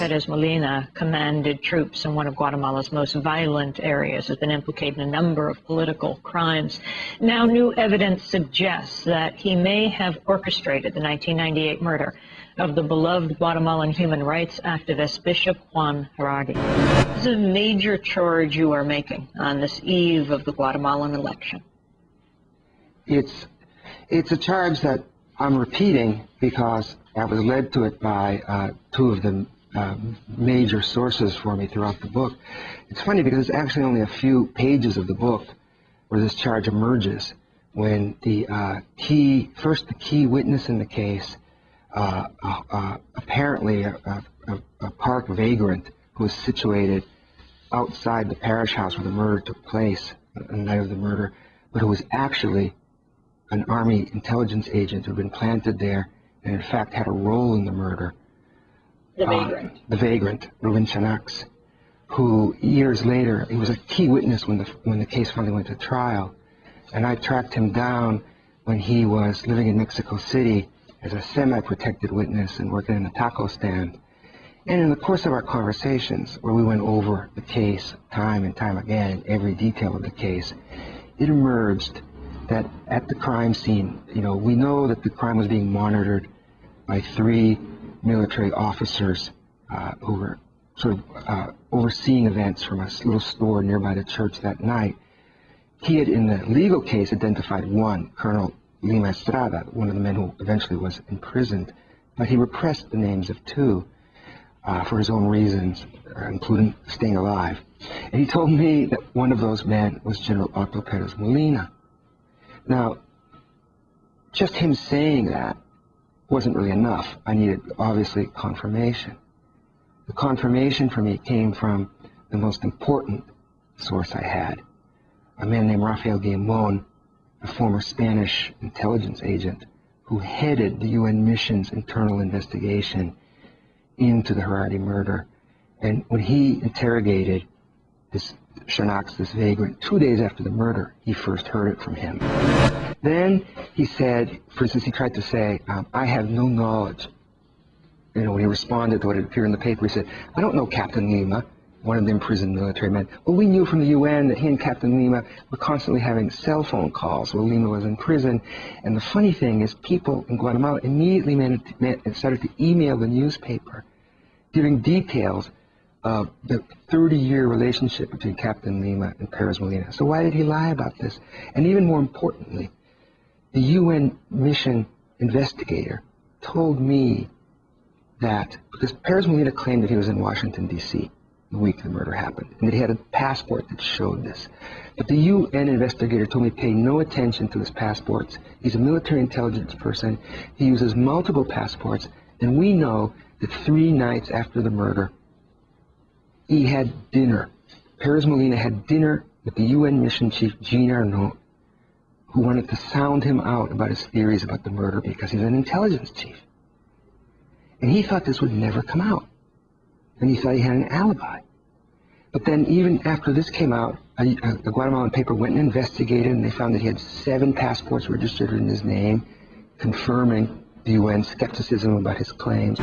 Perez Molina commanded troops in one of Guatemala's most violent areas, has been implicated in a number of political crimes. Now, new evidence suggests that he may have orchestrated the 1998 murder of the beloved Guatemalan human rights activist Bishop Juan Gerardi. This is a major charge you are making on this eve of the Guatemalan election. It's a charge that I'm repeating because I was led to it by two of the major sources for me throughout the book. It's funny because it's actually only a few pages of the book where this charge emerges, when the key witness in the case, apparently a park vagrant who was situated outside the parish house where the murder took place on the night of the murder, but who was actually an Army intelligence agent who had been planted there and in fact had a role in the murder. The vagrant. The vagrant, Ruben Chanax, who years later, he was a key witness when the case finally went to trial. And I tracked him down when he was living in Mexico City as a semi-protected witness and working in a taco stand. And in the course of our conversations, where we went over the case time and time again, every detail of the case, it emerged that at the crime scene, we know that the crime was being monitored by 3 military officers who were sort of overseeing events from a little store nearby the church that night. He had, in the legal case, identified one, Colonel Lima Estrada, one of the men who eventually was imprisoned, but he repressed the names of 2 for his own reasons, including staying alive. And he told me that one of those men was General Otto Perez Molina. Now, just him saying that wasn't really enough. I needed, obviously, confirmation. The confirmation for me came from the most important source I had, a man named Rafael Guillamon, a former Spanish intelligence agent who headed the UN mission's internal investigation into the Gerardi murder. And when he interrogated this Chanax, this vagrant, 2 days after the murder, he first heard it from him. Then he said, for instance, he tried to say, I have no knowledge. When he responded to what had appeared in the paper, he said, I don't know Captain Lima, one of the imprisoned military men. Well, we knew from the UN that he and Captain Lima were constantly having cell phone calls while Lima was in prison. And the funny thing is, people in Guatemala immediately started to email the newspaper, giving details of the 30-year relationship between Captain Lima and Perez Molina. So why did he lie about this? And even more importantly, the UN mission investigator told me that, because Perez Molina claimed that he was in Washington, D.C. the week the murder happened, and that he had a passport that showed this. But the UN investigator told me to pay no attention to his passports. He's a military intelligence person. He uses multiple passports, and we know that 3 nights after the murder, he had dinner. Perez Molina had dinner with the UN mission chief, Jean Arnault, who wanted to sound him out about his theories about the murder because he's an intelligence chief. And he thought this would never come out. And he thought he had an alibi. But then even after this came out, the Guatemalan paper went and investigated, and they found that he had 7 passports registered in his name, confirming the UN's skepticism about his claims.